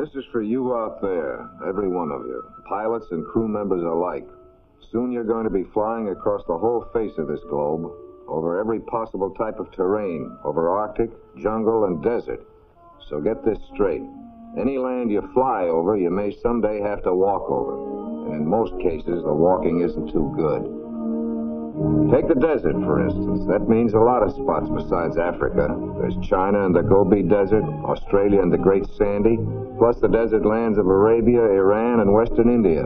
This is for you out there, every one of you, pilots and crew members alike. Soon you're going to be flying across the whole face of this globe, over every possible type of terrain, over Arctic, jungle, and desert. So get this straight. Any land you fly over, you may someday have to walk over. And in most cases, the walking isn't too good. Take the desert, for instance. That means a lot of spots besides Africa. There's China and the Gobi Desert, Australia and the Great Sandy, plus the desert lands of Arabia, Iran, and Western India.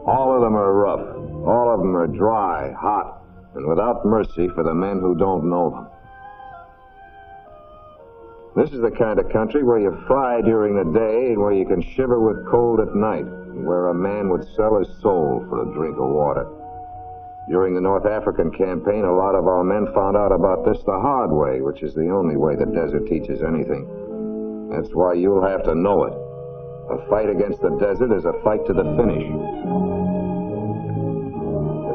All of them are rough. All of them are dry, hot, and without mercy for the men who don't know them. This is the kind of country where you fly during the day and where you can shiver with cold at night, and where a man would sell his soul for a drink of water. During the North African campaign, a lot of our men found out about this the hard way, which is the only way the desert teaches anything. That's why you'll have to know it. A fight against the desert is a fight to the finish.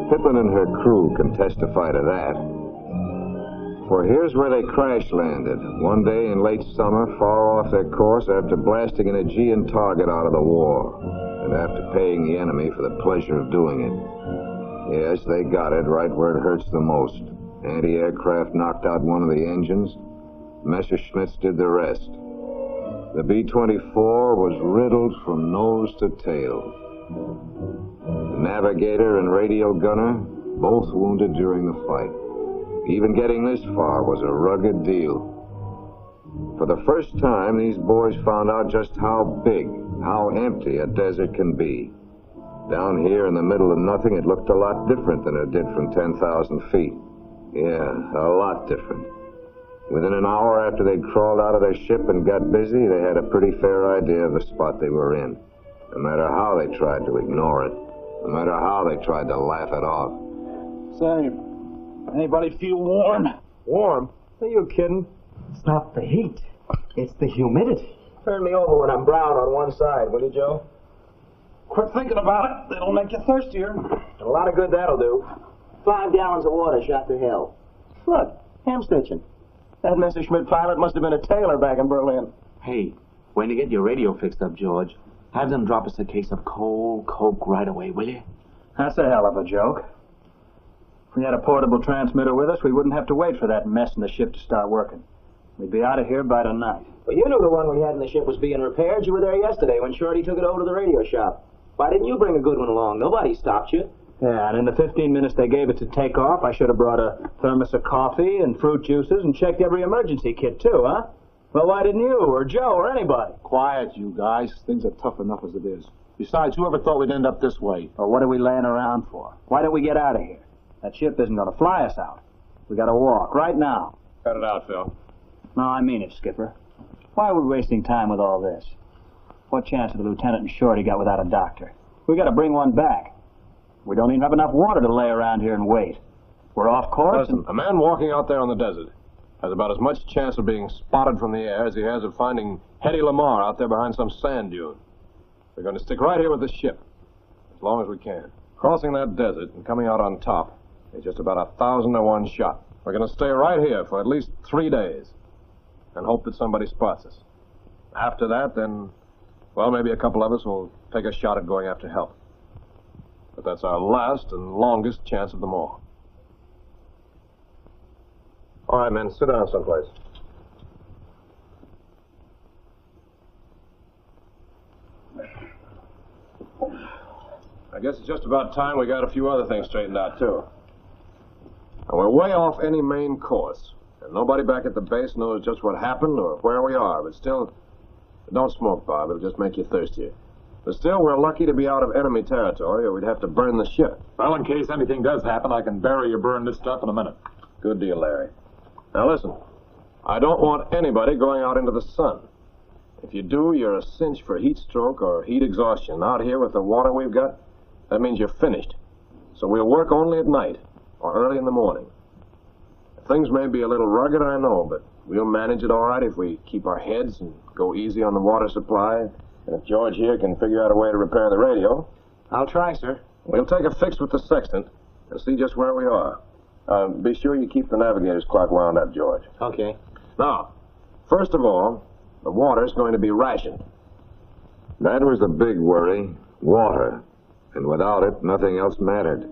Pippin and her crew can testify to that. For here's where they crash landed, one day in late summer, far off their course after blasting an Aegean target out of the war, and after paying the enemy for the pleasure of doing it. Yes, they got it right where it hurts the most. Anti-aircraft knocked out one of the engines. Messerschmitts did the rest. The B-24 was riddled from nose to tail. The navigator and radio gunner, both wounded during the fight. Even getting this far was a rugged deal. For the first time, these boys found out just how big, how empty a desert can be. Down here in the middle of nothing, it looked a lot different than it did from 10,000 feet. Yeah, a lot different. Within an hour after they'd crawled out of their ship and got busy, they had a pretty fair idea of the spot they were in. No matter how they tried to ignore it, no matter how they tried to laugh it off. Say, anybody feel warm? Warm? Are you kidding? It's not the heat. It's the humidity. Turn me over when I'm brown on one side, will you, Joe? Quit thinking about it. It'll make you thirstier. A lot of good that'll do. 5 gallons of water shot to hell. Look, ham stitching. That Messerschmitt pilot must have been a tailor back in Berlin. Hey, when you get your radio fixed up, George, have them drop us a case of cold Coke right away, will you? That's a hell of a joke. If we had a portable transmitter with us, we wouldn't have to wait for that mess in the ship to start working. We'd be out of here by tonight. Well, you knew the one we had in the ship was being repaired. You were there yesterday when Shorty took it over to the radio shop. Why didn't you bring a good one along? Nobody stopped you. Yeah, and in the 15 minutes they gave it to take off, I should have brought a thermos of coffee and fruit juices and checked every emergency kit, too, huh? Well, why didn't you, or Joe, or anybody? Quiet, you guys. Things are tough enough as it is. Besides, whoever thought we'd end up this way? Well, what are we laying around for? Why don't we get out of here? That ship isn't going to fly us out. We got to walk, right now. Cut it out, Phil. No, I mean it, Skipper. Why are we wasting time with all this? What chance have the lieutenant and Shorty got without a doctor? We got to bring one back. We don't even have enough water to lay around here and wait. We're off course. Listen, a man walking out there on the desert has about as much chance of being spotted from the air as he has of finding Hetty Lamar out there behind some sand dune. We're going to stick right here with the ship, as long as we can. Crossing that desert and coming out on top is just about 1,000 to 1 shot. We're going to stay right here for at least 3 days and hope that somebody spots us. After that, then, well, maybe a couple of us will take a shot at going after help. But that's our last and longest chance of them all. All right, men, sit down someplace. I guess it's just about time we got a few other things straightened out, too. Now, we're way off any main course, and nobody back at the base knows just what happened or where we are, but still, don't smoke, Bob. It'll just make you thirstier. But still, we're lucky to be out of enemy territory, or we'd have to burn the ship. Well, in case anything does happen, I can bury or burn this stuff in a minute. Good deal, Larry. Now, listen. I don't want anybody going out into the sun. If you do, you're a cinch for heat stroke or heat exhaustion. Out here with the water we've got, that means you're finished. So we'll work only at night or early in the morning. Things may be a little rugged, I know, but we'll manage it all right if we keep our heads and go easy on the water supply. And if George here can figure out a way to repair the radio... I'll try, sir. We'll take a fix with the sextant and see just where we are. Be sure you keep the navigator's clock wound up, George. Okay. Now, first of all, the water's going to be rationed. That was the big worry, water. And without it, nothing else mattered.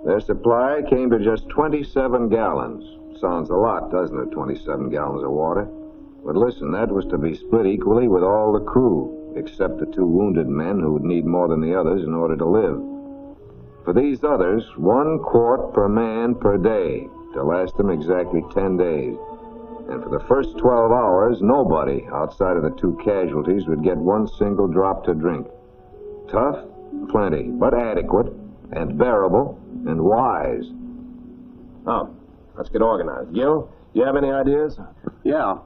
Their supply came to just 27 gallons. Sounds a lot, doesn't it, 27 gallons of water? But listen, that was to be split equally with all the crew, except the 2 wounded men who would need more than the others in order to live. For these others, 1 quart per man per day, to last them exactly 10 days. And for the first 12 hours, nobody outside of the 2 casualties would get 1 single drop to drink. Tough? Plenty, but adequate, and bearable, and wise. Oh, let's get organized. Gil, you have any ideas? Yeah.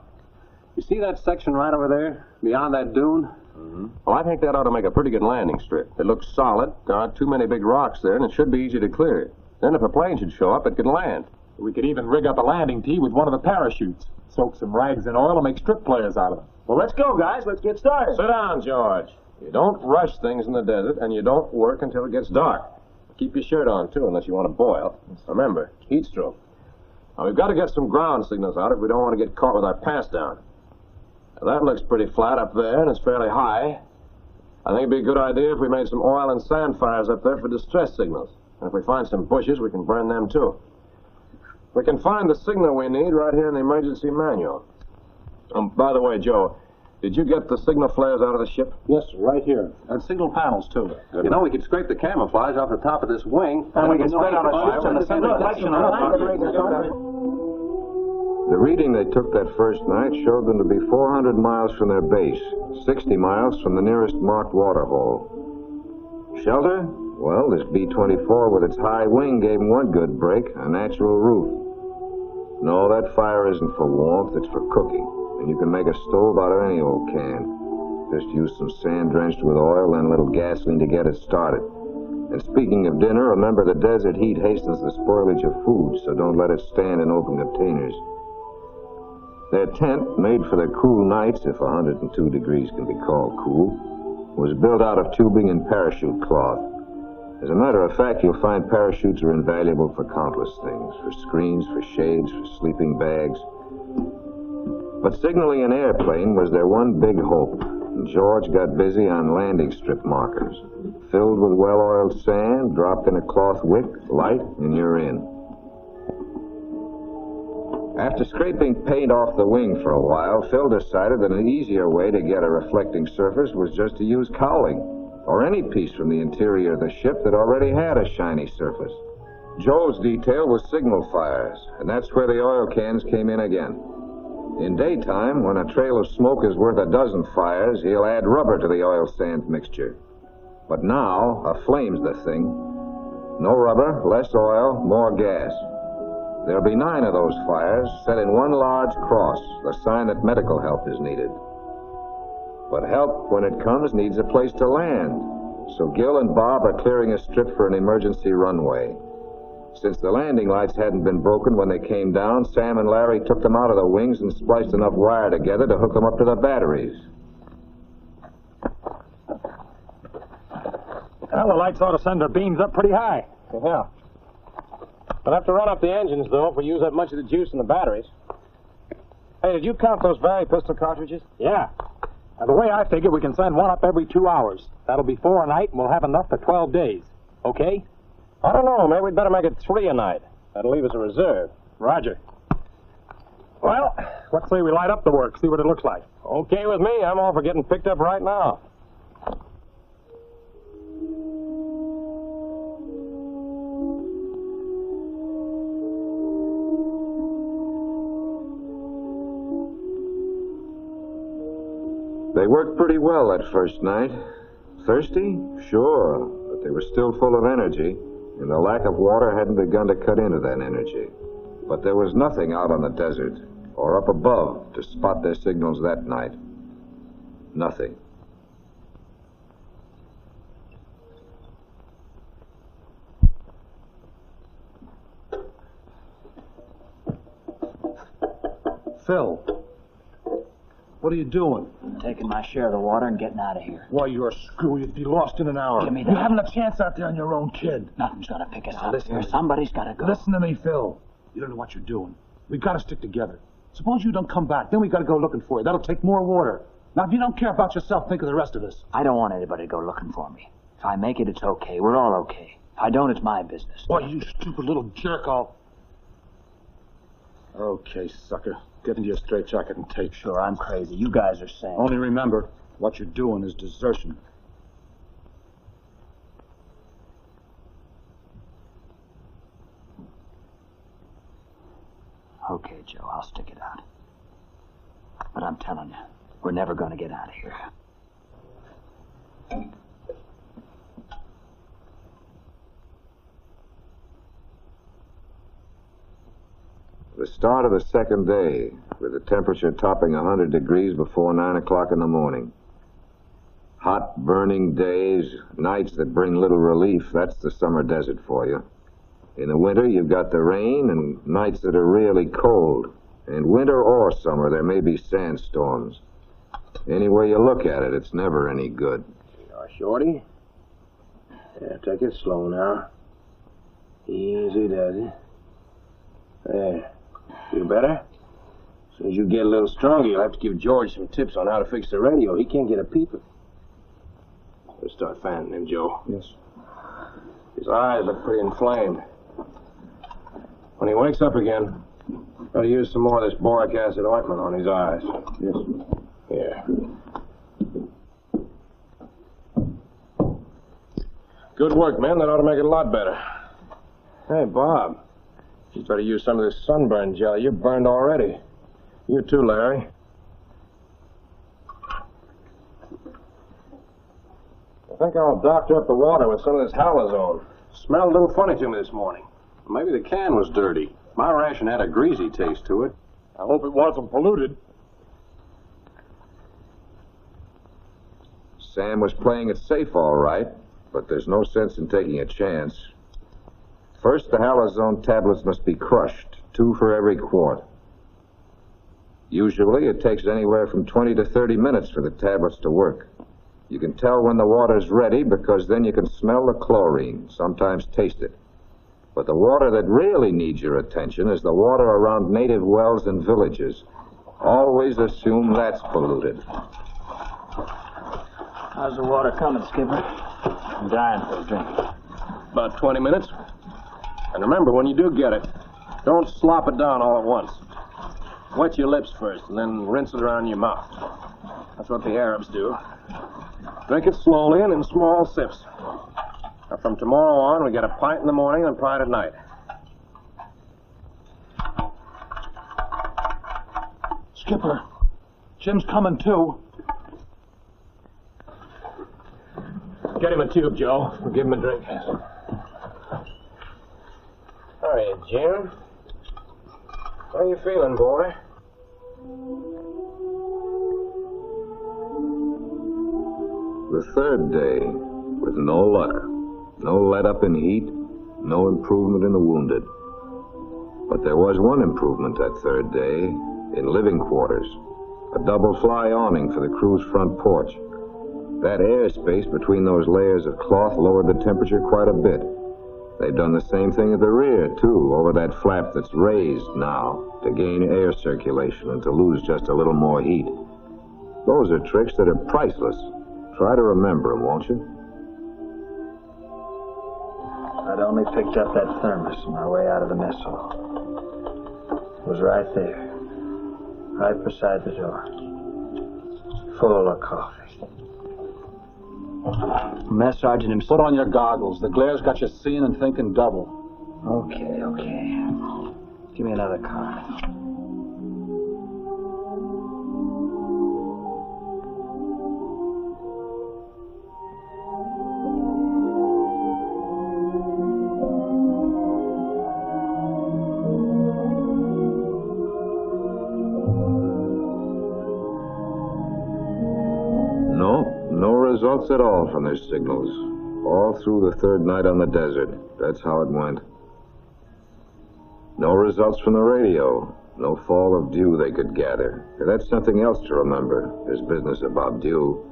You see that section right over there, beyond that dune? Mm-hmm. Well, I think that ought to make a pretty good landing strip. It looks solid. There aren't too many big rocks there, and it should be easy to clear. Then if a plane should show up, it could land. We could even rig up a landing tee with one of the parachutes. Soak some rags in oil and make strip players out of them. Well, let's go, guys. Let's get started. Sit down, George. You don't rush things in the desert, and you don't work until it gets dark. Keep your shirt on, too, unless you want to boil. Remember, heat stroke. Now, we've got to get some ground signals out if we don't want to get caught with our pants down. Now, that looks pretty flat up there, and it's fairly high. I think it'd be a good idea if we made some oil and sand fires up there for distress signals. And if we find some bushes, we can burn them, too. We can find the signal we need right here in the emergency manual. By the way, Joe, did you get the signal flares out of the ship? Yes, right here. And signal panels, too. Good. You know, we could scrape the camouflage off the top of this wing. And we can spread out our ships in the center section. The reading they took that first night showed them to be 400 miles from their base, 60 miles from the nearest marked waterhole. Shelter? Well, this B-24 with its high wing gave them one good break, a natural roof. No, that fire isn't for warmth, it's for cooking. And you can make a stove out of any old can. Just use some sand drenched with oil and a little gasoline to get it started. And speaking of dinner, remember the desert heat hastens the spoilage of food, so don't let it stand in open containers. Their tent, made for the cool nights, if 102 degrees can be called cool, was built out of tubing and parachute cloth. As a matter of fact, you'll find parachutes are invaluable for countless things, for screens, for shades, for sleeping bags. But signaling an airplane was their one big hope, and George got busy on landing strip markers. Filled with well-oiled sand, dropped in a cloth wick, light, and you're in. After scraping paint off the wing for a while, Phil decided that an easier way to get a reflecting surface was just to use cowling, or any piece from the interior of the ship that already had a shiny surface. Joe's detail was signal fires, and that's where the oil cans came in again. In daytime, when a trail of smoke is worth a dozen fires, he'll add rubber to the oil-sand mixture. But now, a flame's the thing. No rubber, less oil, more gas. There'll be 9 of those fires, set in one large cross, the sign that medical help is needed. But help, when it comes, needs a place to land. So Gil and Bob are clearing a strip for an emergency runway. Since the landing lights hadn't been broken when they came down, Sam and Larry took them out of the wings and spliced enough wire together to hook them up to the batteries. Well, the lights ought to send their beams up pretty high. Yeah. We'll have to run up the engines, though, if we use up much of the juice in the batteries. Hey, did you count those Barry pistol cartridges? Yeah. Now, the way I figure, we can send one up every 2 hours. That'll be 4 a night, and we'll have enough for 12 days. Okay? I don't know. Maybe we'd better make it 3 a night. That'll leave us a reserve. Roger. Well, let's say we light up the work, see what it looks like. Okay with me. I'm all for getting picked up right now. They worked pretty well that first night. Thirsty? Sure, but they were still full of energy, and the lack of water hadn't begun to cut into that energy. But there was nothing out on the desert, or up above, to spot their signals that night. Nothing. Phil, what are you doing? I'm taking my share of the water and getting out of here. Why, you're a screw. You'd be lost in an hour. Give me You that. haven't a chance out there on your own, kid. Nothing's gonna pick us up listen here. to me. Somebody's gotta go. Listen to me, Phil. You don't know what you're doing. We've got to stick together. Suppose you don't come back. Then we got to go looking for you. That'll take more water. Now, if you don't care about yourself, think of the rest of us. I don't want anybody to go looking for me. If I make it, it's okay. We're all okay. If I don't, it's my business. Boy, you stupid little jerk-off. Okay, sucker. Get into your straitjacket and take. Sure, I'm crazy. You guys are sane. Only remember, what you're doing is desertion. Okay, Joe, I'll stick it out. But I'm telling you, we're never going to get out of here. The start of the second day, with the temperature topping 100 degrees before 9 o'clock in the morning. Hot, burning days, nights that bring little relief, that's the summer desert for you. In the winter, you've got the rain and nights that are really cold. And winter or summer, there may be sandstorms. Any way you look at it, it's never any good. Shorty? Yeah, take it slow now. Easy does it. There. Feel better? As soon as you get a little stronger, you'll have to give George some tips on how to fix the radio. He can't get a peep. Let's start fanning him, Joe. Yes. His eyes look pretty inflamed. When he wakes up again, gotta use some more of this boric acid ointment on his eyes. Yes. Here. Good work, man. That ought to make it a lot better. Hey, Bob. You better use some of this sunburn jelly. You're burned already. You too, Larry. I think I'll doctor up the water with some of this halazone. Smelled a little funny to me this morning. Maybe the can was dirty. My ration had a greasy taste to it. I hope it wasn't polluted. Sam was playing it safe, all right, but there's no sense in taking a chance. First, the halazone tablets must be crushed, 2 for every quart. Usually, it takes anywhere from 20 to 30 minutes for the tablets to work. You can tell when the water's ready because then you can smell the chlorine, sometimes taste it. But the water that really needs your attention is the water around native wells and villages. Always assume that's polluted. How's the water coming, Skipper? I'm dying for a drink. About 20 minutes. And remember, when you do get it, don't slop it down all at once. Wet your lips first, and then rinse it around your mouth. That's what the Arabs do. Drink it slowly and in small sips. Now, from tomorrow on, we get a pint in the morning and a pint at night. Skipper, Jim's coming too. Get him a tube, Joe. We'll give him a drink. All right, Jim. How are you feeling, boy? The third day, with no luck, no let-up in heat, no improvement in the wounded. But there was one improvement that third day, in living quarters. A double-fly awning for the crew's front porch. That airspace between those layers of cloth lowered the temperature quite a bit. They've done the same thing at the rear, too, over that flap that's raised now, to gain air circulation and to lose just a little more heat. Those are tricks that are priceless. Try to remember them, won't you? I'd only picked up that thermos on my way out of the mess hall. It was right there, right beside the door, full of coffee. Mess Sergeant himself. Put on your goggles. The glare's got you seeing and thinking double. Okay. Give me another card. No results at all from their signals. All through the third night on the desert. That's how it went. No results from the radio. No fall of dew they could gather. That's something else to remember, this business about dew.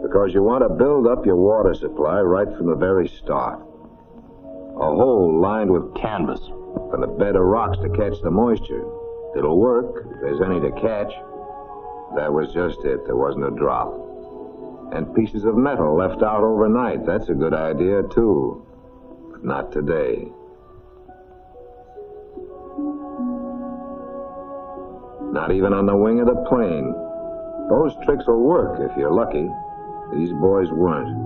Because you want to build up your water supply right from the very start. A hole lined with canvas and a bed of rocks to catch the moisture. It'll work if there's any to catch. That was just it. There wasn't a drop. And pieces of metal left out overnight. That's a good idea, too. But not today. Not even on the wing of the plane. Those tricks will work if you're lucky. These boys weren't.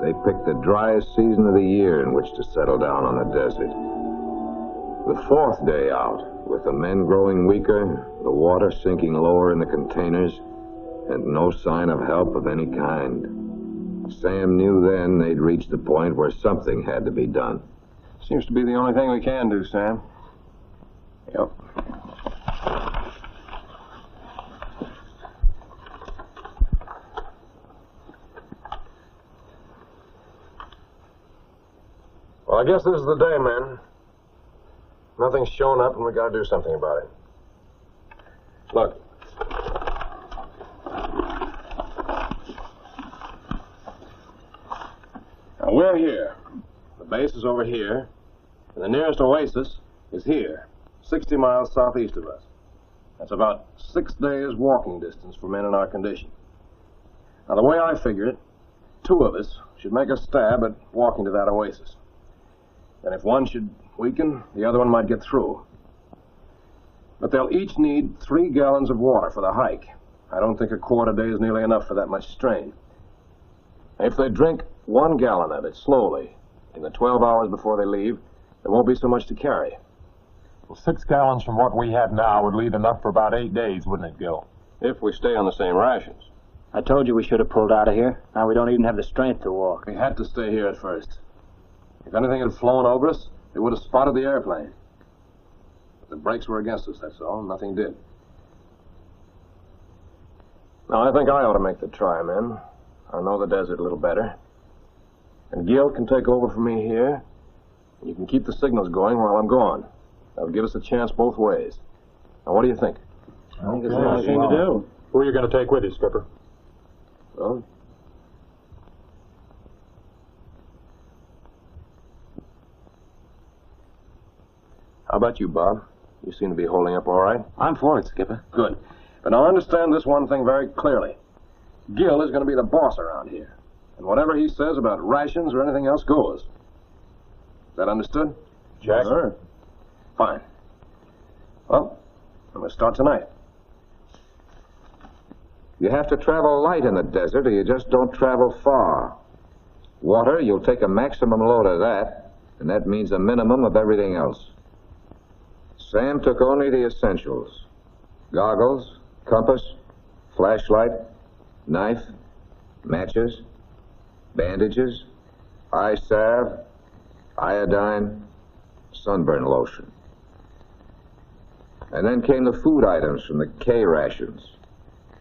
They picked the driest season of the year in which to settle down on the desert. The fourth day out, with the men growing weaker, the water sinking lower in the containers, and no sign of help of any kind. Sam knew then they'd reached the point where something had to be done. Seems to be the only thing we can do, Sam. Yep. Well, I guess this is the day, men. Nothing's shown up, and we gotta do something about it. Look. Now, we're here. The base is over here, and the nearest oasis is here, 60 miles southeast of us. That's about 6 days' walking distance for men in our condition. Now, the way I figure it, 2 of us should make a stab at walking to that oasis. And if one should weaken, the other one might get through. But they'll each need 3 gallons of water for the hike. I don't think a quart a day is nearly enough for that much strain. If they drink 1 gallon of it slowly, in the 12 hours before they leave, there won't be so much to carry. Well, 6 gallons from what we have now would leave enough for about 8 days, wouldn't it, Gil? If we stay on the same rations. I told you we should have pulled out of here. Now we don't even have the strength to walk. We had to stay here at first. If anything had flown over us, they would have spotted the airplane. But the brakes were against us, that's all. Nothing did. Now, I think I ought to make the try, men. I know the desert a little better. And Gil can take over for me here. And you can keep the signals going while I'm gone. That'll give us a chance both ways. Now, what do you think? I think it's the only thing to do. Who are you going to take with you, Skipper? Well, how about you, Bob? You seem to be holding up all right. I'm for it, Skipper. Good. But now understand this one thing very clearly. Gil is going to be the boss around here. And whatever he says about rations or anything else goes. Is that understood? Jack? Sir. Fine. Well, I'm going to start tonight. You have to travel light in the desert or you just don't travel far. Water, you'll take a maximum load of that, and that means a minimum of everything else. Sam took only the essentials. Goggles, compass, flashlight, knife, matches, bandages, eye salve, iodine, sunburn lotion. And then came the food items from the K rations.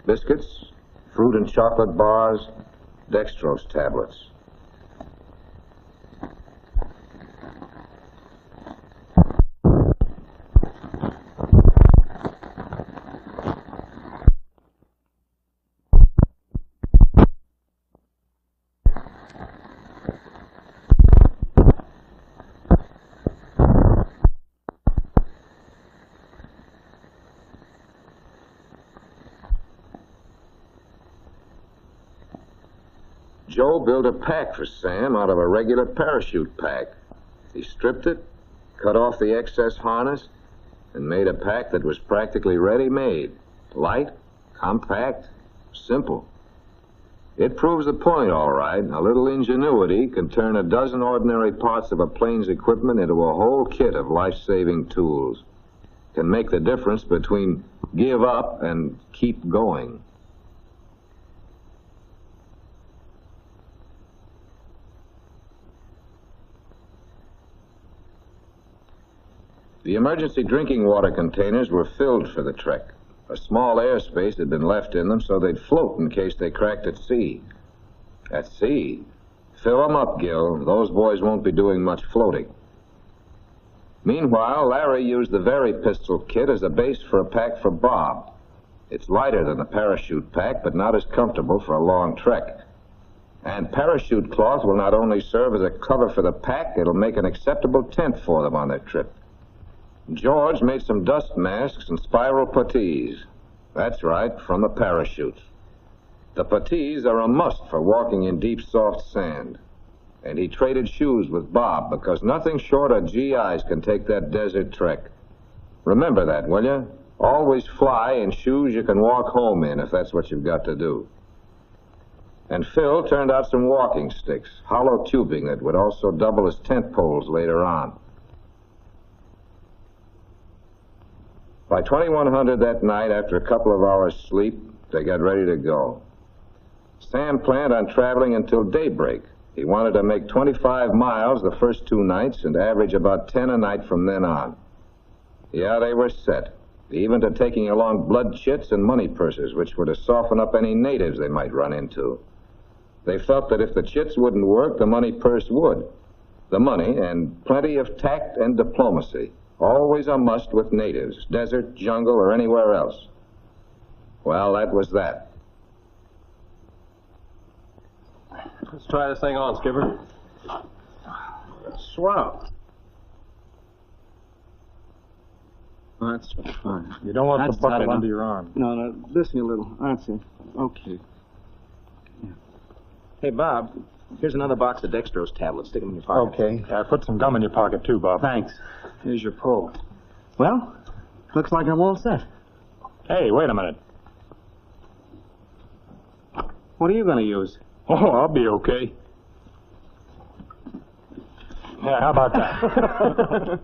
Biscuits, fruit and chocolate bars, dextrose tablets. Joe built a pack for Sam out of a regular parachute pack. He stripped it, cut off the excess harness, and made a pack that was practically ready-made. Light, compact, simple. It proves the point, all right. A little ingenuity can turn a dozen ordinary parts of a plane's equipment into a whole kit of life-saving tools. Can make the difference between give up and keep going. The emergency drinking water containers were filled for the trek. A small airspace had been left in them so they'd float in case they cracked at sea. At sea? Fill them up, Gil. Those boys won't be doing much floating. Meanwhile, Larry used the Very pistol kit as a base for a pack for Bob. It's lighter than the parachute pack, but not as comfortable for a long trek. And parachute cloth will not only serve as a cover for the pack, it'll make an acceptable tent for them on their trip. George made some dust masks and spiral puttees. That's right, from a parachute. The puttees are a must for walking in deep, soft sand. And he traded shoes with Bob because nothing short of GIs can take that desert trek. Remember that, will you? Always fly in shoes you can walk home in if that's what you've got to do. And Phil turned out some walking sticks, hollow tubing that would also double as tent poles later on. By 2100 that night, after a couple of hours' sleep, they got ready to go. Sam planned on traveling until daybreak. He wanted to make 25 miles the first 2 nights and average about 10 a night from then on. Yeah, they were set, even to taking along blood chits and money purses, which were to soften up any natives they might run into. They felt that if the chits wouldn't work, the money purse would. The money and plenty of tact and diplomacy, always a must with natives, desert, jungle, or anywhere else. Well, that was that. Let's try this thing on, Skipper. Swell. That's fine. You don't want the bucket under your arm. No, listen a little. That's it. Okay. Hey, Bob, here's another box of dextrose tablets. Stick them in your pocket. Okay. Put some gum in your pocket, too, Bob. Thanks. Here's your pull. Well, looks like I'm all set. Hey, wait a minute. What are you going to use? Oh, I'll be okay. Yeah, how about that?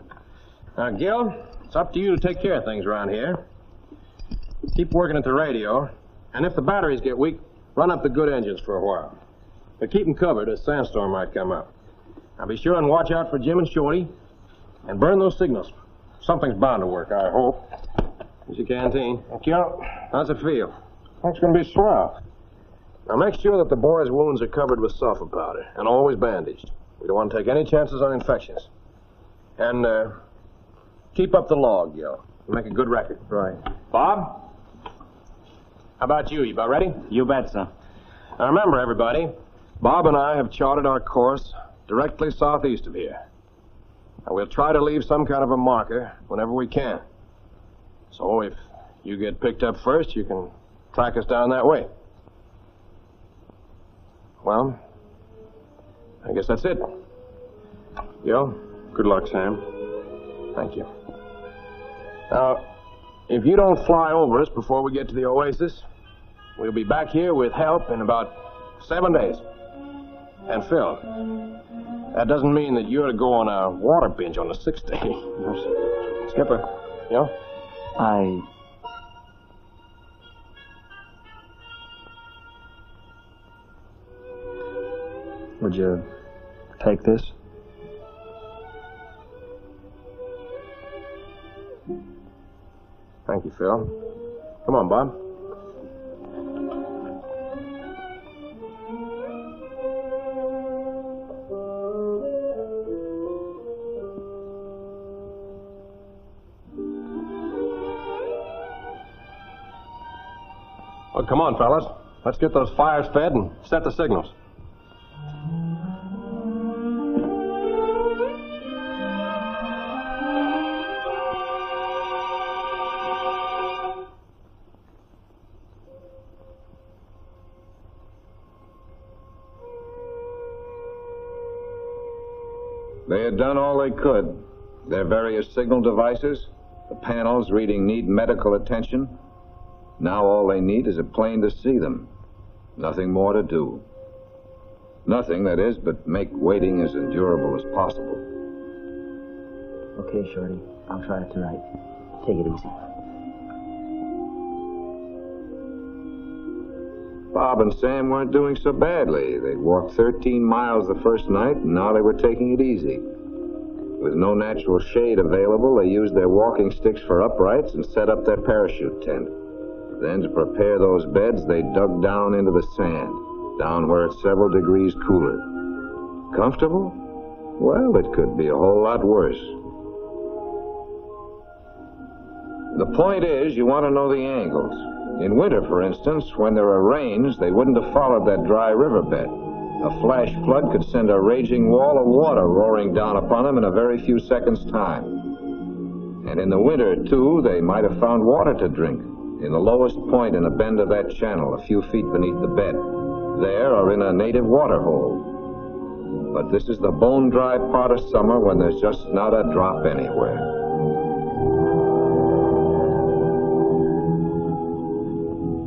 Now, Gil, it's up to you to take care of things around here. Keep working at the radio, and if the batteries get weak, run up the good engines for a while. But keep them covered, a sandstorm might come up. Now, be sure and watch out for Jim and Shorty, and burn those signals. Something's bound to work, I hope. Here's your canteen. Thank you. How's it feel? It's going to be swell. Now, make sure that the boys' wounds are covered with sulfur powder, and always bandaged. We don't want to take any chances on infections. And, keep up the log, Gil. Make a good record. Right. Bob? How about you? You about ready? You bet, son. Now, remember, everybody, Bob and I have charted our course directly southeast of here. Now, we'll try to leave some kind of a marker whenever we can. So, if you get picked up first, you can track us down that way. Well, I guess that's it. Gil? Good luck, Sam. Thank you. Now, if you don't fly over us before we get to the oasis, we'll be back here with help in about 7 days. And Phil, that doesn't mean that you're to go on a water binge on the 6th day. Skipper. Yeah? Would you take this? Thank you, Phil. Come on, Bob. Well, come on, fellas. Let's get those fires fed and set the signals. They had done all they could. Their various signal devices, the panels reading need medical attention. Now all they need is a plane to see them. Nothing more to do. Nothing, that is, but make waiting as endurable as possible. Okay, Shorty. I'll try it tonight. Take it easy. Bob and Sam weren't doing so badly. They'd walked 13 miles the first night, and now they were taking it easy. With no natural shade available, they used their walking sticks for uprights and set up their parachute tent. Then, to prepare those beds, they dug down into the sand, down where it's several degrees cooler. Comfortable? Well, it could be a whole lot worse. The point is, you want to know the angles. In winter, for instance, when there are rains, they wouldn't have followed that dry riverbed. A flash flood could send a raging wall of water roaring down upon them in a very few seconds' time. And in the winter, too, they might have found water to drink, in the lowest point in a bend of that channel, a few feet beneath the bed. There or in a native water hole. But this is the bone-dry part of summer when there's just not a drop anywhere.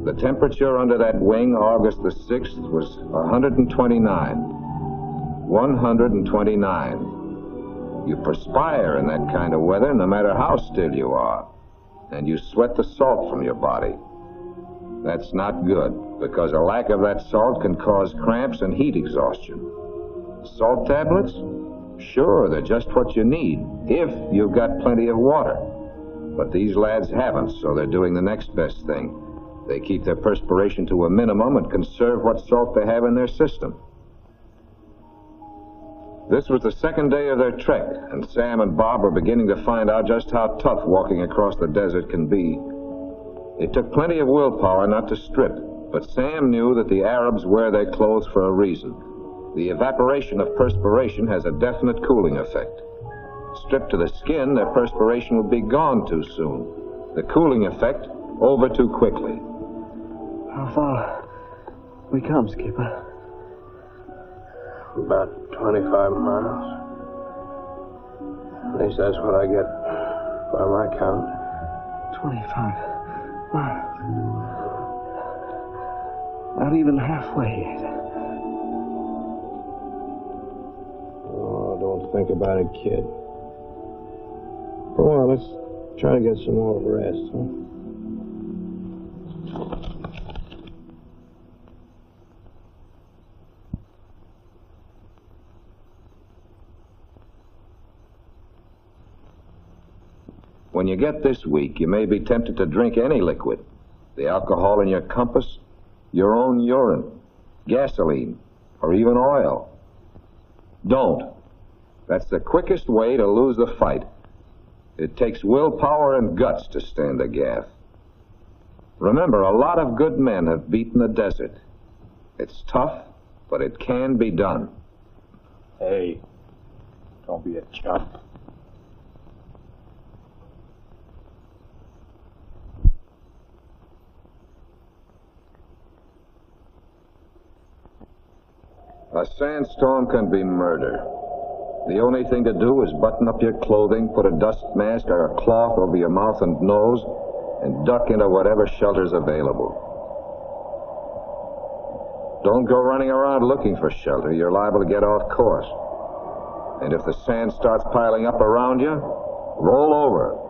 The temperature under that wing, August the 6th, was 129. 129. You perspire in that kind of weather no matter how still you are. And you sweat the salt from your body. That's not good, because a lack of that salt can cause cramps and heat exhaustion. Salt tablets? Sure, they're just what you need, if you've got plenty of water. But these lads haven't, so they're doing the next best thing. They keep their perspiration to a minimum and conserve what salt they have in their system. This was the second day of their trek, and Sam and Bob were beginning to find out just how tough walking across the desert can be. It took plenty of willpower not to strip, but Sam knew that the Arabs wear their clothes for a reason. The evaporation of perspiration has a definite cooling effect. Stripped to the skin, their perspiration would be gone too soon. The cooling effect over too quickly. How far we come, Skipper? About 25 miles. At least that's what I get by my count. 25 miles. Not even halfway yet. Oh, don't think about it, kid. Come on, let's try to get some more rest, huh? When you get this weak, you may be tempted to drink any liquid. The alcohol in your compass, your own urine, gasoline, or even oil. Don't. That's the quickest way to lose the fight. It takes willpower and guts to stand the gaff. Remember, a lot of good men have beaten the desert. It's tough, but it can be done. Hey, don't be a chump. A sandstorm can be murder. The only thing to do is button up your clothing, put a dust mask or a cloth over your mouth and nose, and duck into whatever shelter's available. Don't go running around looking for shelter. You're liable to get off course. And if the sand starts piling up around you, roll over.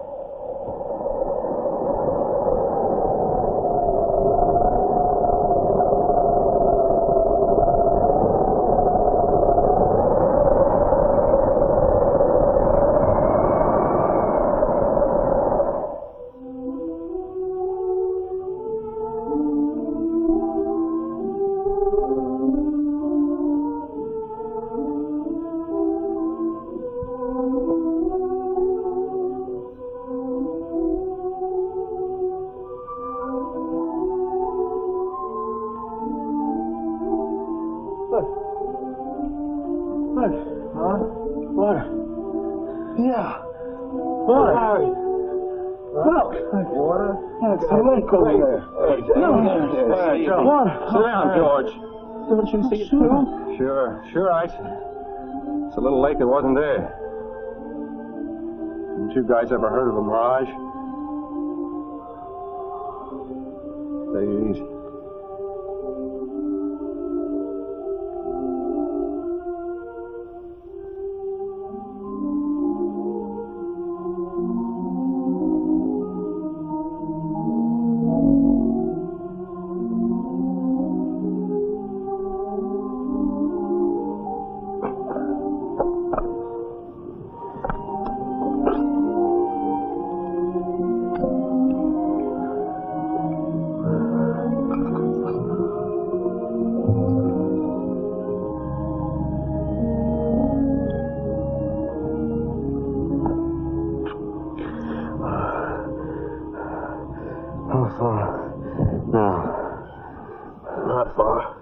Don't you see it too? Sure, Ike. It's a little lake that wasn't there. You two guys ever heard of a mirage? Take it easy. Not far.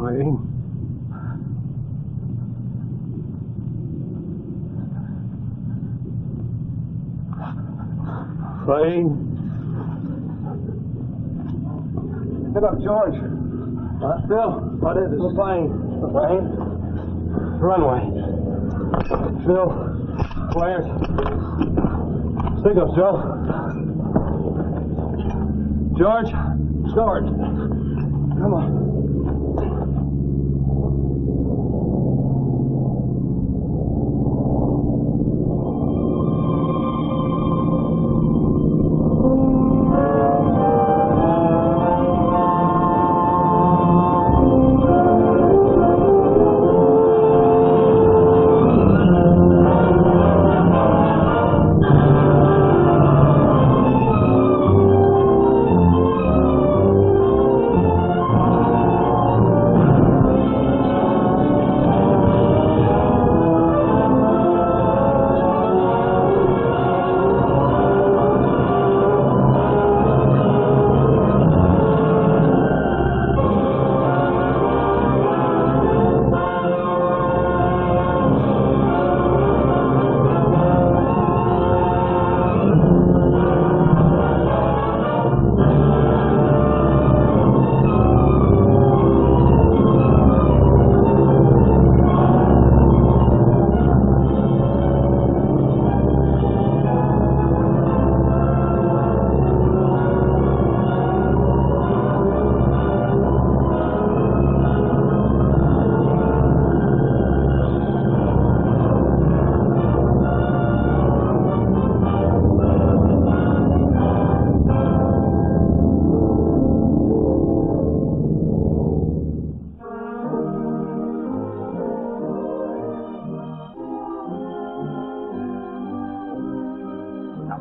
Wayne. Wayne. Get up, George. What? Bill, what is it? The plane. The plane? Runway. Phil, flares. Signals, Joe. George. George. Come on.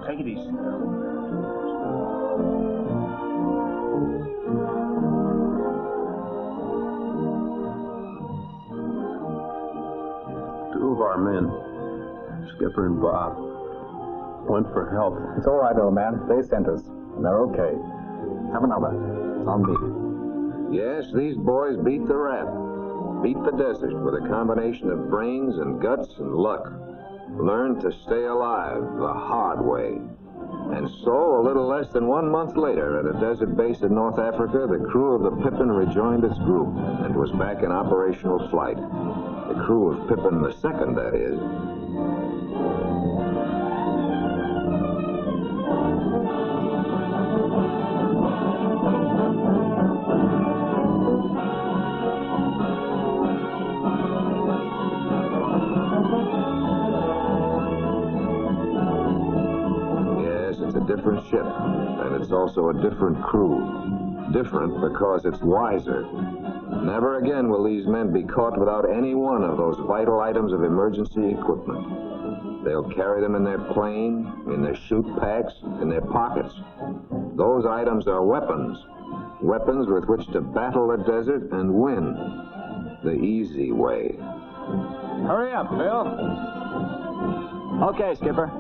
Take it easy. Two of our men, Skipper and Bob, went for help. It's all right, old man. They sent us. And they're okay. Have another. It's on me. Yes, these boys beat the rap. Beat the desert with a combination of brains and guts and luck. Learned to stay alive the hard way. And so, a little less than 1 month later, at a desert base in North Africa, the crew of the Pippin rejoined its group and was back in operational flight. The crew of Pippin II, that is. Different ship, and it's also a different crew. Different because it's wiser. Never again will these men be caught without any one of those vital items of emergency equipment. They'll carry them in their plane, in their chute packs, in their pockets. Those items are weapons. Weapons with which to battle the desert and win. The easy way. Hurry up, Phil. Okay, Skipper.